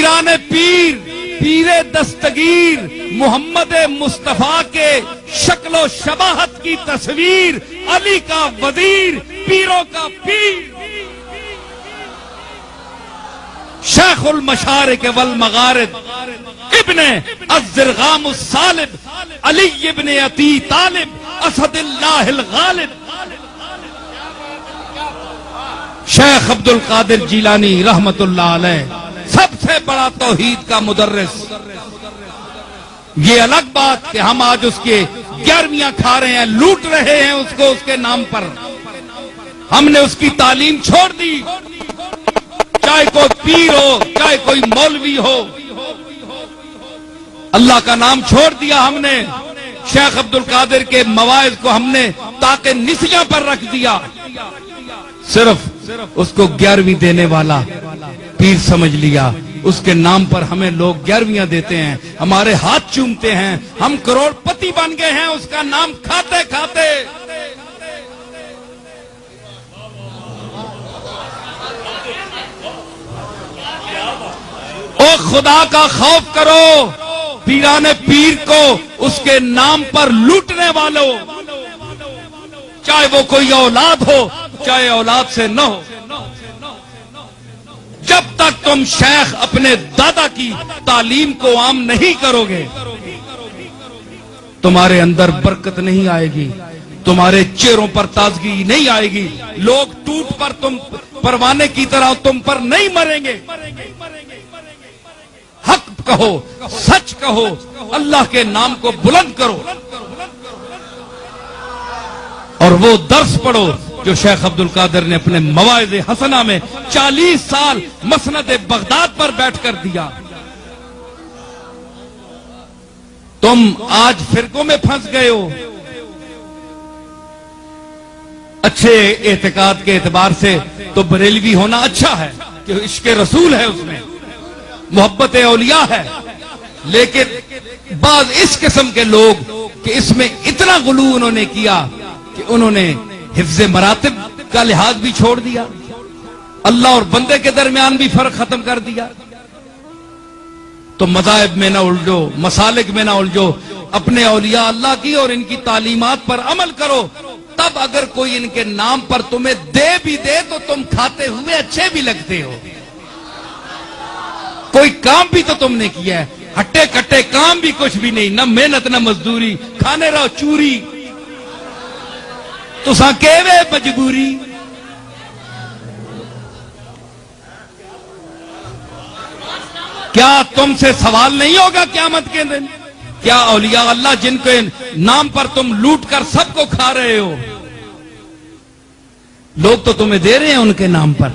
پیران پیر، پیر دستگیر محمد مصطفیٰ کے شکل و شباہت کی تصویر، علی کا وزیر، پیروں کا پیر، شیخ المشارق والمغارب، ابن الزرغام الصالب، علی ابن ابی طالب، اسد اللہ الغالب، شیخ عبد القادر جیلانی رحمت اللہ علیہ، سب سے بڑا توحید کا مدرس۔ یہ الگ بات کہ ہم آج اس کے 11ویاں کھا رہے ہیں، لوٹ رہے ہیں اس کو، اس کے نام پر۔ ہم نے اس کی تعلیم چھوڑ دی، چاہے کوئی پیر ہو، چاہے کوئی مولوی ہو، اللہ کا نام چھوڑ دیا ہم نے۔ شیخ عبد القادر کے مواعظ کو ہم نے تاکہ نسیاں پر رکھ دیا، صرف اس کو 11ویں دینے والا پیر سمجھ لیا۔ اس کے نام پر ہمیں لوگ 11ویاں دیتے ہیں، ہمارے ہاتھ چومتے ہیں، ہم کروڑ پتی بن گئے ہیں اس کا نام کھاتے کھاتے۔ او خدا کا خوف کرو، پیران پیر کو اس کے نام پر لوٹنے والوں، چاہے وہ کوئی اولاد ہو چاہے اولاد سے نہ ہو، جب تک تم شیخ اپنے دادا کی تعلیم کو عام نہیں کرو گے، تمہارے اندر برکت نہیں آئے گی، تمہارے چہروں پر تازگی نہیں آئے گی، لوگ ٹوٹ پر تم پروانے کی طرح تم پر نہیں مریں گے۔ حق کہو، سچ کہو، اللہ کے نام کو بلند کرو، اور وہ درس پڑھو جو شیخ عبد القادر نے اپنے مواعظ حسنہ میں 40 سال مسند بغداد پر بیٹھ کر دیا۔ تم آج فرقوں میں پھنس گئے ہو۔ اچھے اعتقاد کے اعتبار سے تو بریلوی ہونا اچھا ہے کہ عشق رسول ہے، اس میں محبت اولیاء ہے، لیکن بعض اس قسم کے لوگ کہ اس میں اتنا غلو انہوں نے کیا کہ انہوں نے حفظ مراتب کا لحاظ بھی چھوڑ دیا، اللہ اور بندے کے درمیان بھی فرق ختم کر دیا۔ تو مذاہب میں نہ الجھو، مسالک میں نہ الجھو، اپنے اولیاء اللہ کی اور ان کی تعلیمات پر عمل کرو، تب اگر کوئی ان کے نام پر تمہیں دے بھی دے تو تم کھاتے ہوئے اچھے بھی لگتے ہو۔ کوئی کام بھی تو تم نے کیا ہے، ہٹے کٹے کام بھی کچھ بھی نہیں، نہ محنت نہ مزدوری، کھانے رہو چوری، تو ساں کہوے مجبوری۔ کیا تم سے سوال نہیں ہوگا قیامت کے دن؟ کیا اولیاء اللہ جن کے نام پر تم لوٹ کر سب کو کھا رہے ہو، لوگ تو تمہیں دے رہے ہیں ان کے نام پر،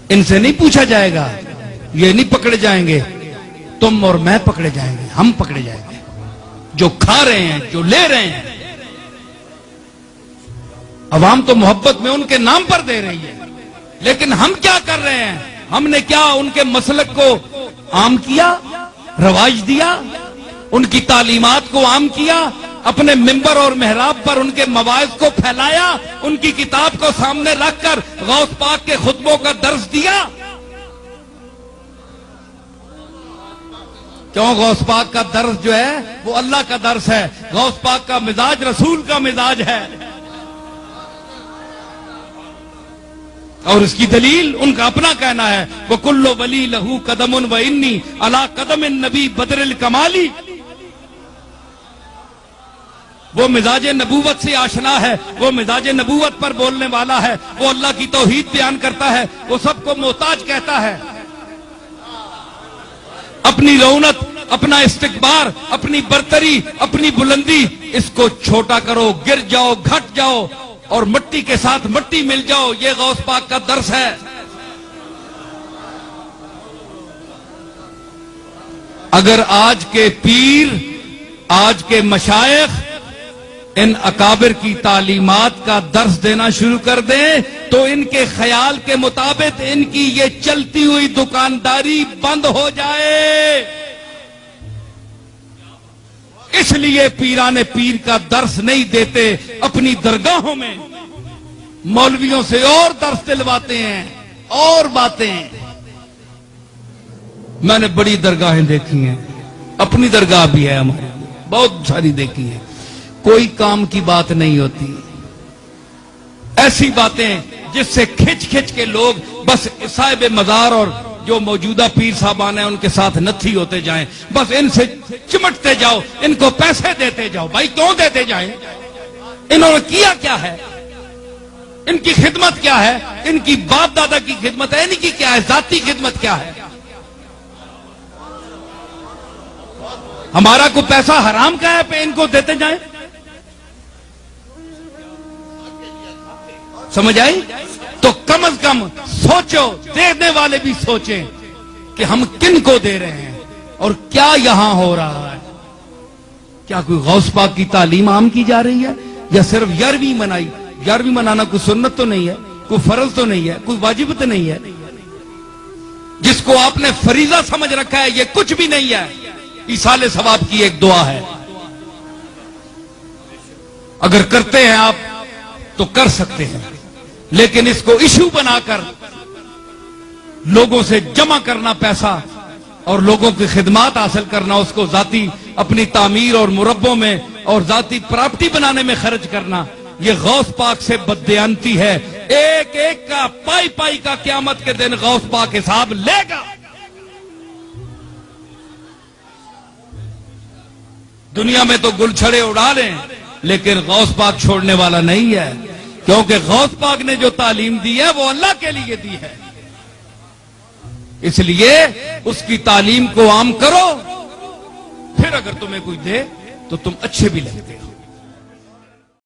ان سے نہیں پوچھا جائے گا، یہ نہیں پکڑے جائیں گے، تم اور میں پکڑے جائیں گے، ہم پکڑے جائیں گے، جو کھا رہے ہیں، جو لے رہے ہیں۔ عوام تو محبت میں ان کے نام پر دے رہی ہے، لیکن ہم کیا کر رہے ہیں؟ ہم نے کیا ان کے مسلک کو عام کیا، رواج دیا، ان کی تعلیمات کو عام کیا، اپنے منبر اور محراب پر ان کے مواعظ کو پھیلایا، ان کی کتاب کو سامنے رکھ کر غوث پاک کے خطبوں کا درس دیا؟ کیوں؟ غوث پاک کا درس جو ہے وہ اللہ کا درس ہے، غوث پاک کا مزاج رسول کا مزاج ہے، اور اس کی دلیل ان کا اپنا کہنا ہے، وَكُلُّ وَلِي لَهُ قَدَمٌ وَإِنِّي عَلَىٰ قَدَمِ النَّبِي بَدْرِ الْكَمَالِ۔ وہ مزاج نبوت سے آشنا ہے، وہ مزاج نبوت پر بولنے والا ہے، وہ اللہ کی توحید بیان کرتا ہے، وہ سب کو محتاج کہتا ہے۔ اپنی رونت، اپنا استکبار، اپنی برتری، اپنی بلندی، اس کو چھوٹا کرو، گر جاؤ، گھٹ جاؤ اور مٹی کے ساتھ مٹی مل جاؤ، یہ غوث پاک کا درس ہے۔ اگر آج کے پیر، آج کے مشائخ ان اکابر کی تعلیمات کا درس دینا شروع کر دیں تو ان کے خیال کے مطابق ان کی یہ چلتی ہوئی دکانداری بند ہو جائے۔ اس لیے پیران پیر کا درس نہیں دیتے، اپنی درگاہوں میں مولویوں سے اور درس دلواتے ہیں اور باتیں۔ میں نے بڑی درگاہیں دیکھی ہیں، اپنی درگاہ بھی ہے ہماری، بہت ساری دیکھی ہیں، کوئی کام کی بات نہیں ہوتی، ایسی باتیں جس سے کھچ کھچ کے لوگ بس صاحب مزار اور جو موجودہ پیر صاحبان ہیں ان کے ساتھ نتھی ہوتے جائیں، بس ان سے چمٹتے جاؤ، ان کو پیسے دیتے جاؤ۔ بھائی کیوں دیتے جائیں؟ انہوں نے کیا ہے؟ ان کی خدمت کیا ہے؟ ان کی باپ دادا کی خدمت ہے، ان کی کیا ہے؟ ذاتی خدمت کیا ہے؟ ہمارا کوئی پیسہ حرام کا ہے پہ ان کو دیتے جائیں؟ سمجھ آئی؟ تو کم از کم سوچو، دینے والے بھی سوچیں کہ ہم کن کو دے رہے ہیں اور کیا یہاں ہو رہا ہے۔ کیا کوئی غوث پاک کی تعلیم عام کی جا رہی ہے یا صرف 11ویں منائی؟ 11ویں منانا کوئی سنت تو نہیں ہے، کوئی فرض تو نہیں ہے، کوئی واجب تو نہیں ہے۔ جس کو آپ نے فریضہ سمجھ رکھا ہے یہ کچھ بھی نہیں ہے، ایصال ثواب کی ایک دعا ہے۔ اگر کرتے ہیں آپ تو کر سکتے ہیں، لیکن اس کو ایشو بنا کر لوگوں سے جمع کرنا پیسہ اور لوگوں کی خدمات حاصل کرنا، اس کو ذاتی اپنی تعمیر اور مربوں میں اور ذاتی پراپرٹی بنانے میں خرچ کرنا، یہ غوث پاک سے بددیانتی ہے۔ ایک ایک کا پائی پائی کا قیامت کے دن غوث پاک حساب لے گا۔ دنیا میں تو گل چھڑے اڑا لیں لیکن غوث پاک چھوڑنے والا نہیں ہے، کیونکہ غوث پاک نے جو تعلیم دی ہے وہ اللہ کے لیے دی ہے، اس لیے اس کی تعلیم کو عام کرو، پھر اگر تمہیں کوئی دے تو تم اچھے بھی لگتے ہو۔